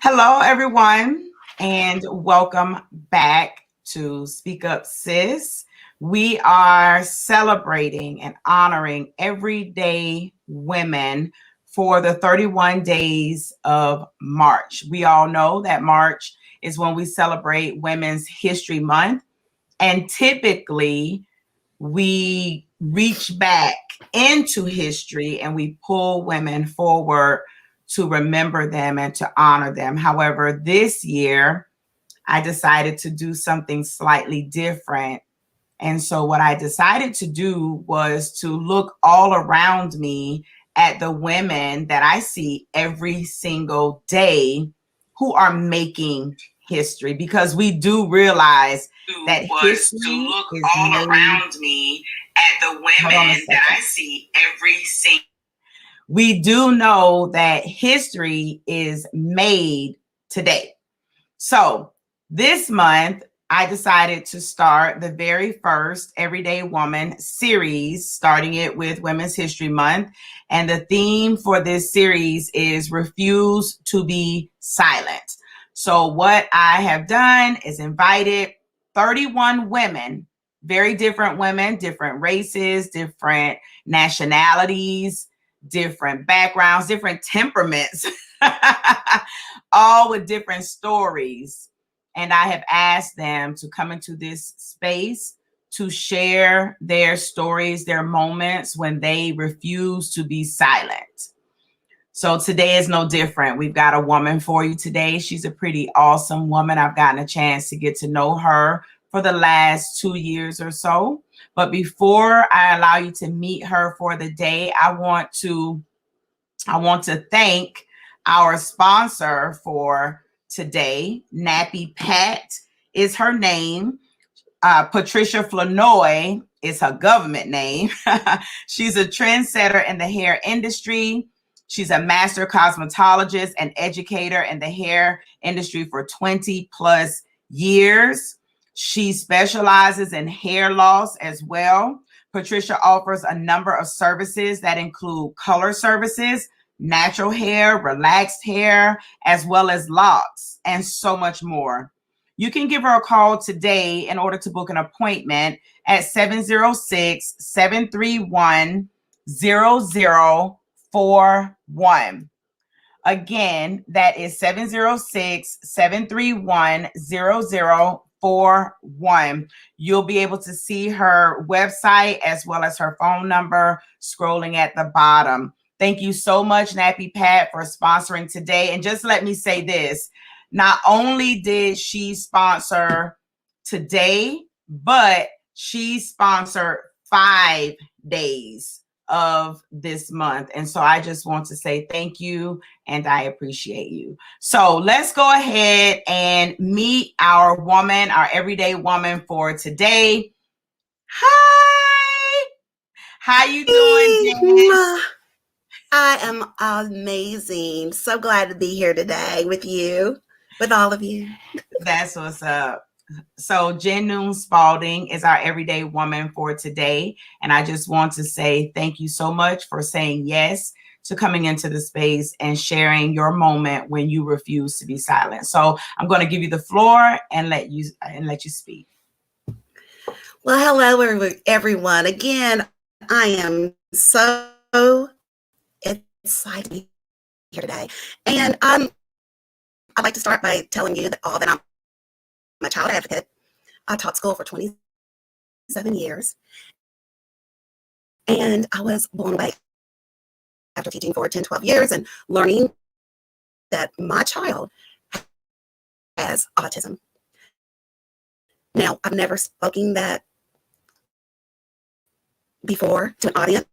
Hello, everyone, and welcome back to Speak Up Sis. We are celebrating and honoring everyday women for the 31 days of March. We all know that March is when we celebrate Women's History Month, and typically we reach back into history and we pull women forward to remember them and to honor them. However, this year I decided to do something slightly different. And so, what I decided to do was to look all around me at the women that I see every single day who are making history, because we do realize that history to look is all made around me at the women that I see every single. We do know that history is made today. So this month, I decided to start the very first Everyday Woman series, starting it with Women's History Month. And the theme for this series is Refuse to be Silent. So what I have done is invited 31 women, very different women, different races, different nationalities, different backgrounds, different temperaments, all with different stories. And I have asked them to come into this space to share their stories, their moments when they refuse to be silent. So today is no different. We've got a woman for you today. She's a pretty awesome woman. I've gotten a chance to get to know her for the last 2 years or so. But before I allow you to meet her for the day, I want to thank our sponsor for today. Nappy Pat is her name. Patricia Flanoy is her government name. She's a trendsetter in the hair industry. She's a master cosmetologist and educator in the hair industry for 20 plus years. She specializes in hair loss as well. Patricia offers a number of services that include color services, natural hair, relaxed hair, as well as locks, and so much more. You can give her a call today in order to book an appointment at 706-731-0041. Again, that is 706-731-0041. You'll be able to see her website as well as her phone number scrolling at the bottom. Thank you so much, Nappy Pat, for sponsoring today. And just let me say this. Not only did she sponsor today, but she sponsored 5 days of this month. And so I just want to say thank you and I appreciate you. So let's go ahead and meet our woman, our everyday woman for today. Hi. How you doing, Jen? I am amazing. So glad to be here today with you, with all of you. That's what's up. So Jen Noon-Spaulding is our everyday woman for today. And I just want to say thank you so much for saying yes to coming into the space and sharing your moment when you refuse to be silent. So I'm going to give you the floor and let you speak. Well, hello everyone. Again, I am so excited to be here today. And I'd like to start by telling you that I'm a child advocate. I taught school for 27 years. And I was blown away after teaching for 10, 12 years and learning that my child has autism. Now, I've never spoken that before to an audience.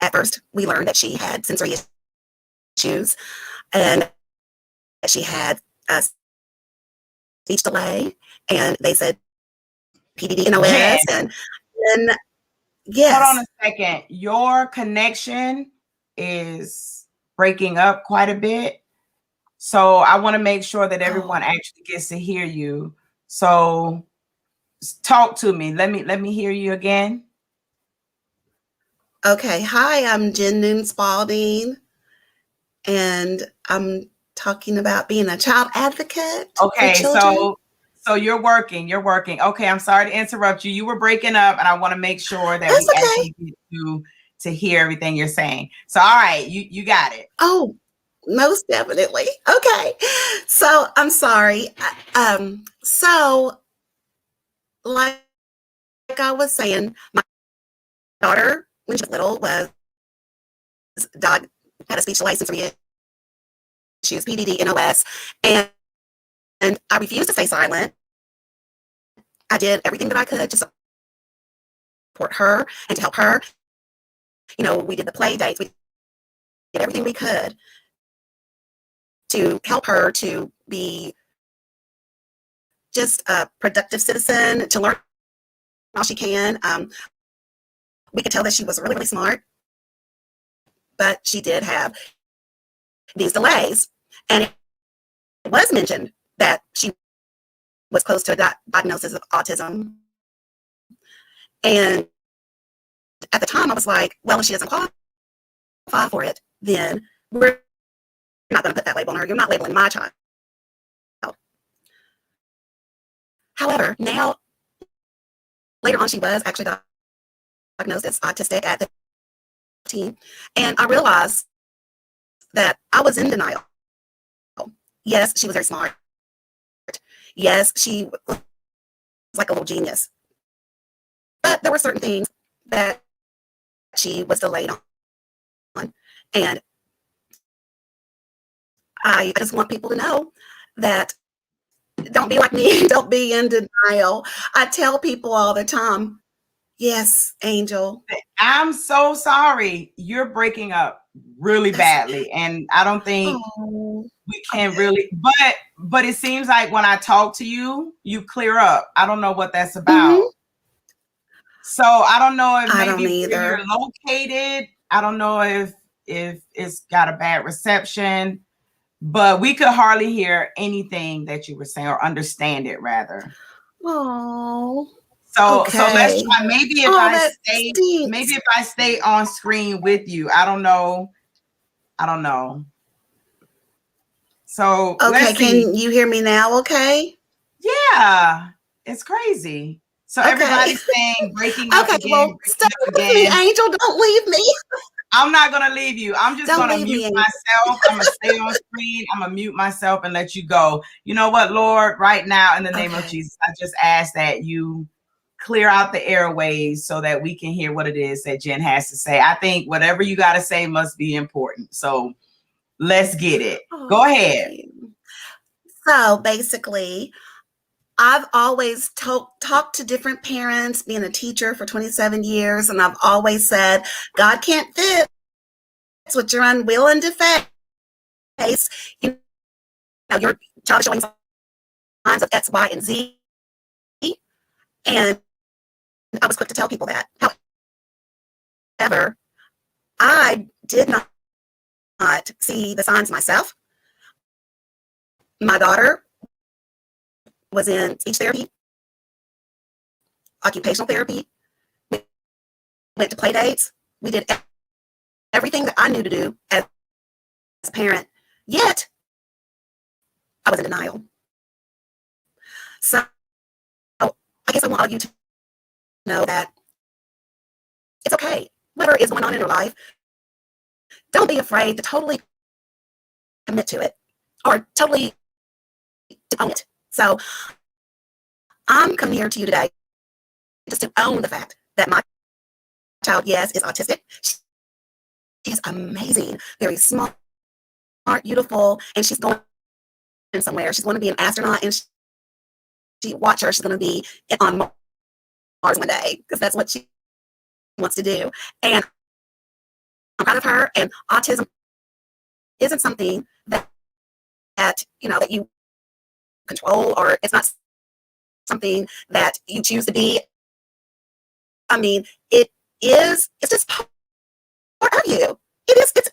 At first, we learned that she had sensory issues and that she had a speech delay, and they said PDD and OS. And yes. Hold on a second. Your connection is breaking up quite a bit. So I want to make sure that everyone actually gets to hear you. So talk to me. Let me hear you again. Okay. Hi, I'm Jen Noon-Spaulding. and I'm talking about being a child advocate for Okay, children. so you're working. Okay, I'm sorry to interrupt you. You were breaking up, and I want to make sure that That's we okay. actually get to hear everything you're saying. So, all right, you got it. Oh, most definitely. Okay. So I'm sorry. So like I was saying, my daughter, when she was little, was dog had a speech delay sensory issues, PDD, NOS, and I refused to stay silent. I did everything that I could to support her and to help her. We did the play dates. We did everything we could to help her to be just a productive citizen, to learn all she can. We could tell that she was really, really smart, but she did have these delays. And it was mentioned that she was close to a diagnosis of autism. And at the time, I was like, well, if she doesn't qualify for it, then we're not going to put that label on her. You're not labeling my child. However, now, later on, she was actually diagnosed as autistic at 15. And I realized that I was in denial. Yes, she was very smart. Yes, she was like a little genius. But there were certain things that she was delayed on. And I just want people to know that don't be like me. Don't be in denial. I tell people all the time, yes, Angel. I'm so sorry. You're breaking up really badly, and I don't think we can really. But it seems like when I talk to you, you clear up. I don't know what that's about. Mm-hmm. So I don't know if I don't maybe where either. you're located. I don't know if it's got a bad reception, but we could hardly hear anything that you were saying or understand it rather. Oh. So let's Okay. try. Maybe That stinks. maybe if I stay on screen with you. I don't know. So Okay, let's see. can you hear me now? Okay. Yeah, it's crazy. So Okay. everybody's saying breaking up Okay. again, Well, stay breaking up with me, again. Angel. Don't leave me. I'm not gonna leave you. I'm just Don't gonna leave mute me, Angel. myself. I'm gonna stay on screen. I'm gonna mute myself and let you go. You know what, Lord? Right now, in the name of Okay. Jesus, I just ask that you clear out the airways so that we can hear what it is that Jen has to say. I think whatever you got to say must be important. So let's get it. Go ahead. So basically, I've always talked to different parents, being a teacher for 27 years, and I've always said, God can't fix what you're unwilling to face. Your child is showing signs of X, Y, and Z. And I was quick to tell people that. However, I did not see the signs myself. My daughter was in speech therapy, occupational therapy. We went to play dates. We did everything that I knew to do as a parent. Yet, I was in denial. So, I guess I want all you to know that it's okay. Whatever is going on in your life, don't be afraid to totally commit to it or totally to own it. So, I'm coming here to you today just to own the fact that my child, yes, is autistic. She's amazing, very smart, beautiful, and she's going somewhere. She's going to be an astronaut, and watch her. She's going to be on Mars one day because that's what she wants to do. And I'm proud of her. And autism isn't something that you control, or it's not something that you choose to be. I mean, it is. It's just part of you. It is. It's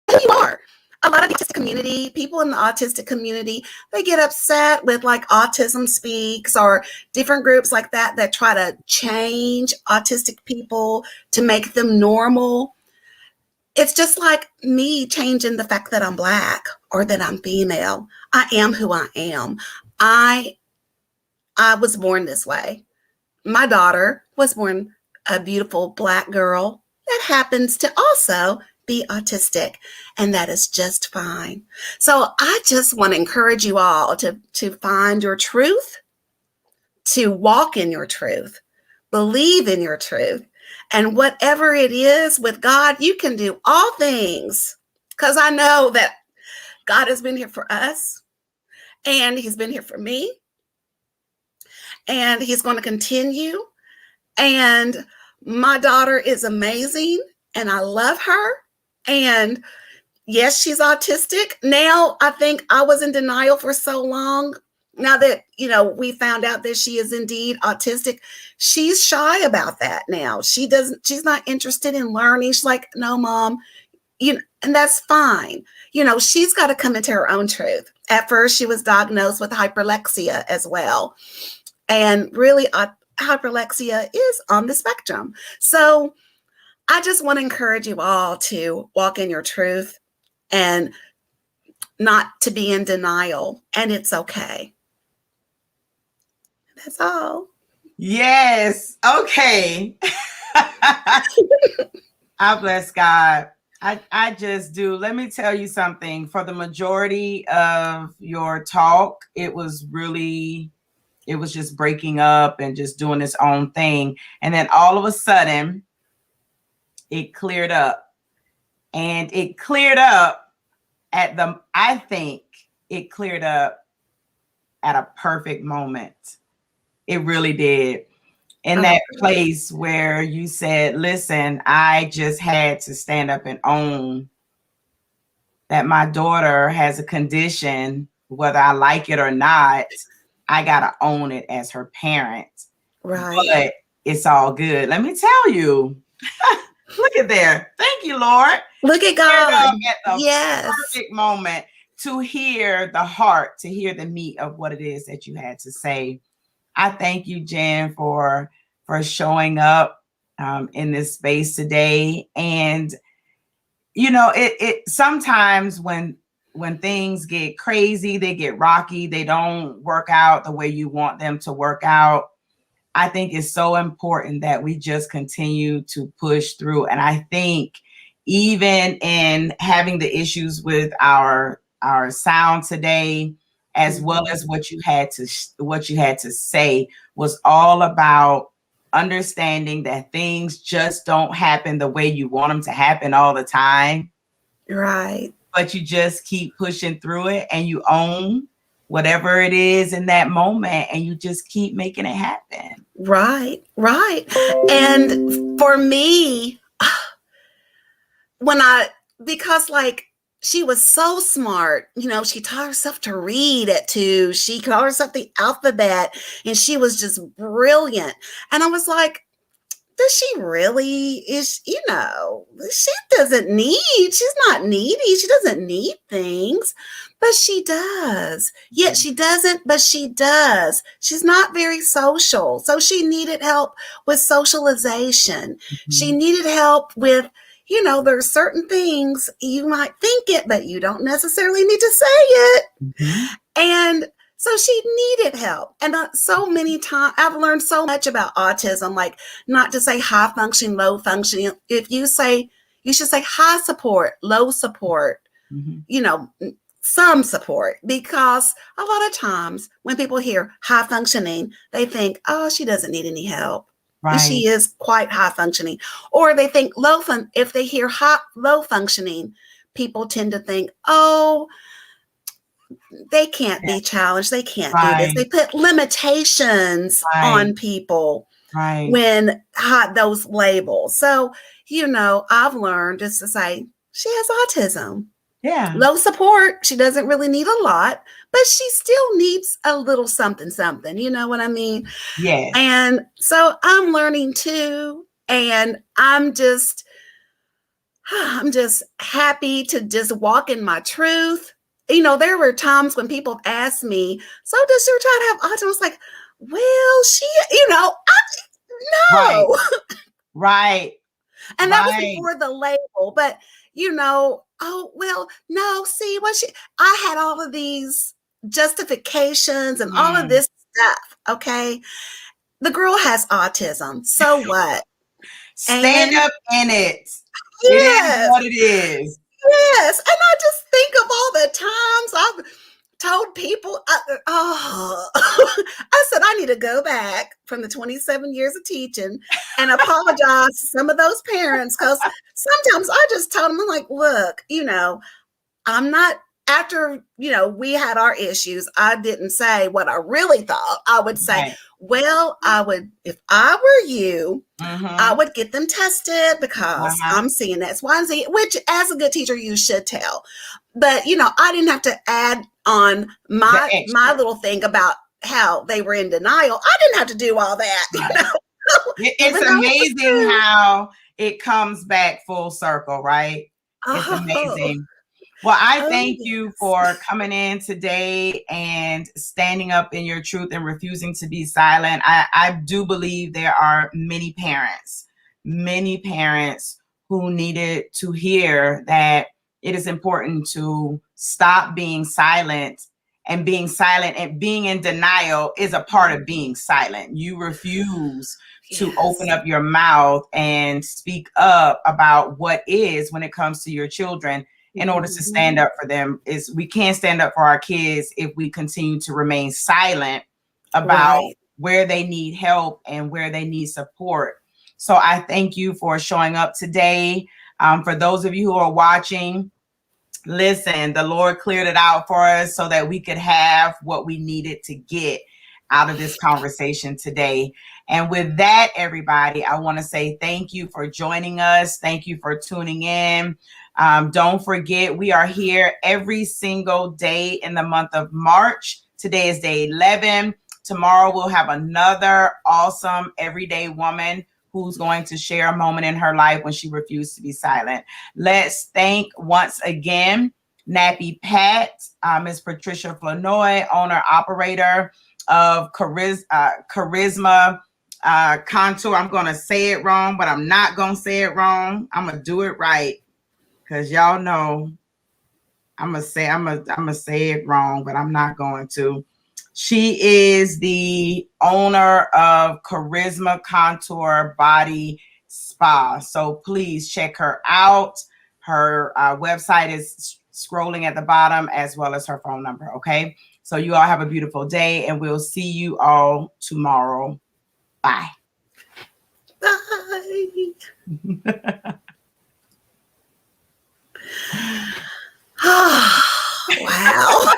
who you are. A lot of the autistic community, people in the autistic community, they get upset with like Autism Speaks or different groups like that try to change autistic people to make them normal. it's just like me changing the fact that I'm Black or that I'm female. I am who I am. I I was born this way. My daughter was born a beautiful Black girl that happens to also be autistic, and that is just fine. So I just want to encourage you all to find your truth, to walk in your truth, believe in your truth, and whatever it is with God, you can do all things. Because I know that God has been here for us, and He's been here for me, and He's going to continue. And my daughter is amazing, and I love her. And yes, she's autistic. Now, I think I was in denial for so long. Now that, we found out that she is indeed autistic, she's shy about that now. She's not interested in learning. She's like, no, mom, and that's fine. She's got to come into her own truth. At first, she was diagnosed with hyperlexia as well. And really, hyperlexia is on the spectrum. So I just want to encourage you all to walk in your truth and not to be in denial. And it's okay. That's all. Yes. Okay. I bless God. I just do. Let me tell you something. For the majority of your talk, it was just breaking up and just doing its own thing. And then all of a sudden, it cleared up. And it cleared up I think it cleared up at a perfect moment. It really did. In that place where you said, listen, I just had to stand up and own that my daughter has a condition, whether I like it or not, I got to own it as her parent. Right. But it's all good. Let me tell you. Look at there. Thank you, Lord. Look at God. At the perfect moment to hear the heart, to hear the meat of what it is that you had to say. I thank you, Jen, for showing up in this space today. And it sometimes when things get crazy, they get rocky, they don't work out the way you want them to work out. I think it's so important that we just continue to push through. And I think even in having the issues with our sound today, as well as what you had to say, was all about understanding that things just don't happen the way you want them to happen all the time. Right. But you just keep pushing through it, and you own whatever it is in that moment, and you just keep making it happen. Right. And for me, because she was so smart, she taught herself to read at 2, she taught herself the alphabet, and she was just brilliant. And I was like, does she really she's not needy. She doesn't need things, but she does. Yet she doesn't, but she does. She's not very social. So she needed help with socialization. Mm-hmm. She needed help with, there's certain things you might think it, but you don't necessarily need to say it. Mm-hmm. And so she needed help. And so many times I've learned so much about autism, like not to say high functioning, low functioning. If you should say high support, low support, mm-hmm. Some support, because a lot of times when people hear high functioning, they think, oh, she doesn't need any help. Right. And she is quite high functioning. Or they think if they hear low functioning, people tend to think, oh, they can't be challenged. They can't do this. They put limitations on people when those labels. So, I've learned just to say she has autism. Yeah. Low support. She doesn't really need a lot, but she still needs a little something. You know what I mean? Yeah. And so I'm learning too. And I'm just happy to just walk in my truth. There were times when people asked me, so does your child have autism? I was like, well, she, no. Right. And that was before the label. But, oh, well, no, see what I had all of these justifications and all of this stuff. Okay. The girl has autism. So what? Stand And up in it. It is yes, what it is. yes. And I just think of all the times I've told people, I said, I need to go back from the 27 years of teaching and apologize to some of those parents, because sometimes I just told them, I'm like, look, I'm not, after, we had our issues, I didn't say what I really thought. I would say, Right. well, if I were you, I Mm-hmm. would get them tested because Uh-huh. I'm seeing X, Y, and Z, which as a good teacher, you should tell. But, I didn't have to add on The my extra. little thing about how they were in denial. I didn't have to do all that, Right. It's even though it was amazing true. how it comes back full circle, right? It's Oh, amazing. Well, I oh, thank you yes. for coming in today and standing up in your truth and refusing to be silent. I do believe there are many parents who needed to hear that it is important to stop being silent, and being silent and being in denial is a part of being silent. You refuse to open Yes. up your mouth and speak up about what is when it comes to your children in order to stand Mhm. up for them. Is we can't stand up for our kids if we continue to remain silent about Right. where they need help and where they need support. So I thank you for showing up today. For those of you who are watching, listen, the Lord cleared it out for us so that we could have what we needed to get out of this conversation today. And with that, everybody, I want to say thank you for joining us. Thank you for tuning in. Don't forget, we are here every single day in the month of March. Today is day 11. Tomorrow, we'll have another awesome everyday woman who's going to share a moment in her life when she refused to be silent. Let's thank once again Nappy Pat, Ms. Patricia Flanoy, owner operator of Charisma Contour. I'm going to say it wrong, but I'm not going to say it wrong. I'm going to do it right, because y'all know I'm going to say it wrong, but I'm not going to. She is the owner of Charisma Contour Body Spa. So please check her out. Her website is scrolling at the bottom, as well as her phone number. Okay. So you all have a beautiful day, and we'll see you all tomorrow. Bye. Bye. Oh, wow.